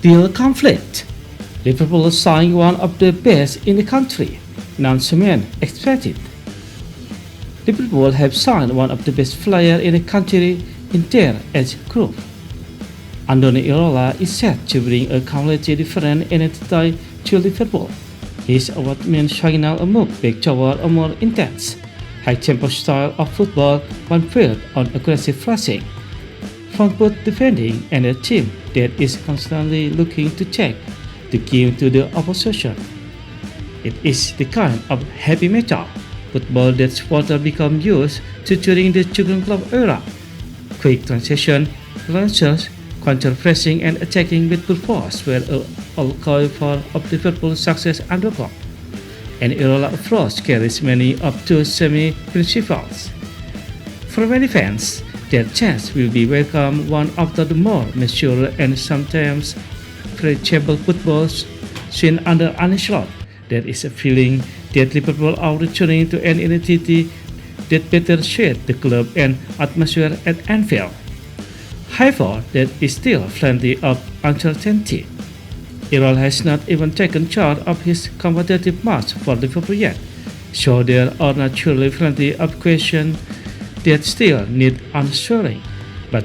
Deal conflict. Liverpool signed one of the best in the country. Announcement expected. Liverpool have signed one of the best players in the country in their age group. Andoni Iraola is set to bring a completely different identity to Liverpool. His award-winning signal a move back toward a more intense, high-tempo style of football one built on aggressive pressing, front-foot defending, and a team that is constantly looking to take the game to the opposition. It is the kind of heavy metal football that supporters become used to during the Jurgen Klopp era. Quick transition, launches, counter-pressing and attacking with purpose were all core of Liverpool's success under Klopp. And Iraola approach carries many of those semi-principles. For many fans, that chance will be welcome one after the more mature and sometimes predictable footballs seen under Arne Slot. There is a feeling that Liverpool are returning to an identity that better suits the club and atmosphere at Anfield. However, there is still plenty of uncertainty. Iraola has not even taken charge of his competitive match for Liverpool yet, so there are naturally plenty of questions that still need answering. But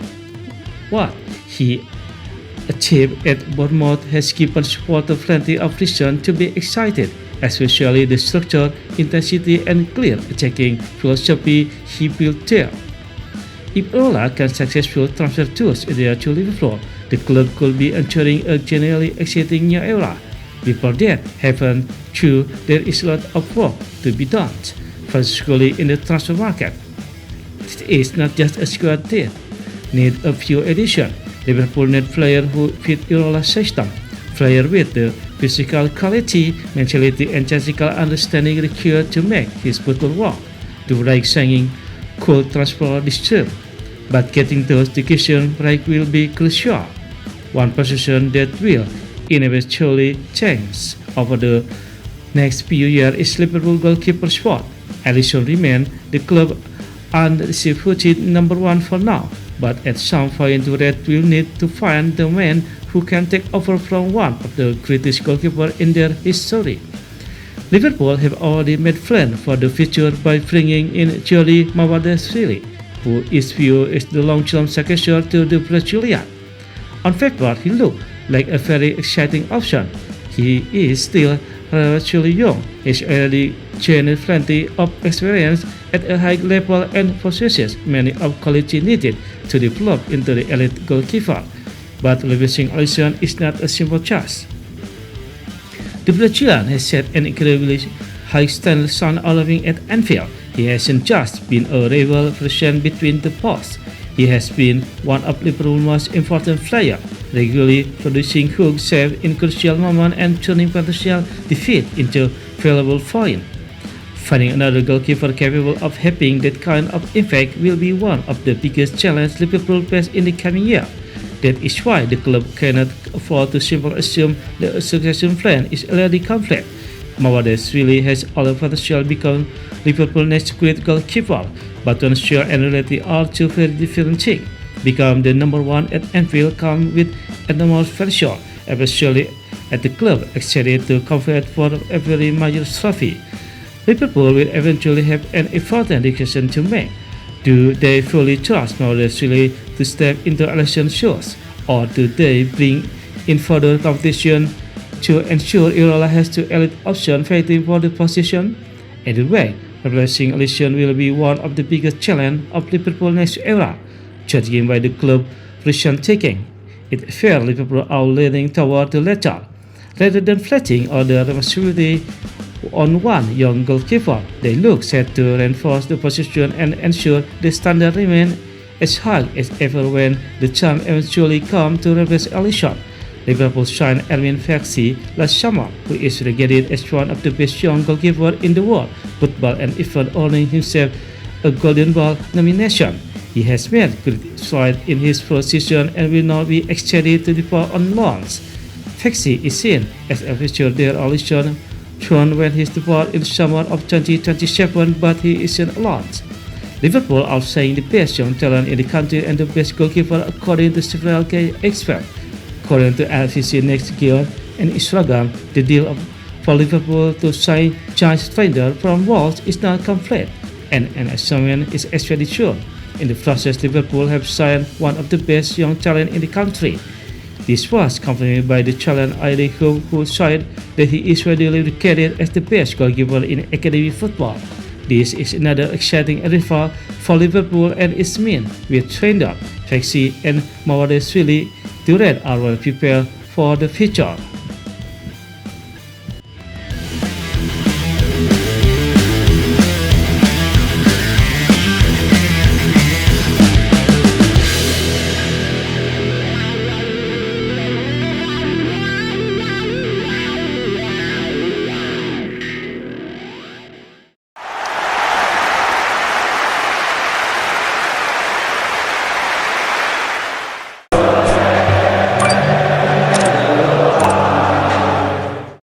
what he achieved at Bournemouth has given supporters plenty of reason to be excited, especially the structure, intensity, and clear attacking philosophy he built there. If Iraola can successfully transfer tools there to Liverpool, the club could be entering a genuinely exciting new era. Before that happens, true, there is a lot of work to be done, particularly in the transfer market. It is not just a squad that need a few additions. Liverpool need players who fit Iraola's system, players with the physical quality, mentality, and tactical understanding required to make his football work. The right signing could transfer this term, but getting those decisions right will be crucial. One position that will inevitably change over the next few years is Liverpool goalkeeper spot. Alisson remains the club undisputed number one for now, but at some point the Reds will need to find the man who can take over from one of the greatest goalkeepers in their history. Liverpool have already made plans for the future by bringing in Jody Mawadashvili, who is viewed as the long-term successor to the Brazilian. On paper, he looked like a very exciting option. He is still relatively young, has already gained plenty of experience at a high level and possesses many of quality needed to develop into the elite goalkeeper. But replacing Alisson is not a simple task. The Brazilian has set an incredibly high standard on arriving at Anfield. He hasn't just been a rival presence between the posts. He has been one of Liverpool's most important players, regularly producing hook saves in crucial moments and turning potential defeat into valuable points. Finding another goalkeeper capable of having that kind of impact will be one of the biggest challenges Liverpool face in the coming year. That is why the club cannot afford to simply assume that a succession plan is already complete. Mawadashvili has all the potential to become Liverpool's next great goalkeeper, but potential and reality are two very different things. Become the number one at Anfield comes with enormous pressure, especially at the club excited to compete for every major trophy. Liverpool will eventually have an important decision to make. Do they fully trust Mawadashvili to step into Alisson's shoes, or do they bring in further competition to ensure Iraola has two elite options fighting for the position? Either way, replacing Alisson will be one of the biggest challenges of Liverpool's next era, judging by the club's recent taking. It appears Liverpool are leaning toward the latter. Rather than flatting all the responsibility on one young goalkeeper, they look set to reinforce the position and ensure the standard remains as high as ever when the time eventually comes to replace Alisson. Liverpool signed F.C. last summer, who is regarded as one of the best young goalkeepers in the world football and even earning himself a Golden Ball nomination. He has made great strides in his first season and will now be extended to depart on loans. F.C. is seen as a future there Alisson shown when his depart in the summer of 2027, but he isn't allowed. Liverpool are saying the best young talent in the country and the best goalkeeper according to several key experts. According to LCC Next Gear and Instagram, the deal for Liverpool to sign giant defender from Wolves is not complete, and an assignment is actually sure. In the process, Liverpool have signed one of the best young talent in the country. This was confirmed by the talent ID who said that he is readily regarded as the best goalkeeper in academy football. This is another exciting arrival for Liverpool and its men, with trainer F.C and Mawadeshvili Durant are well prepared for the future.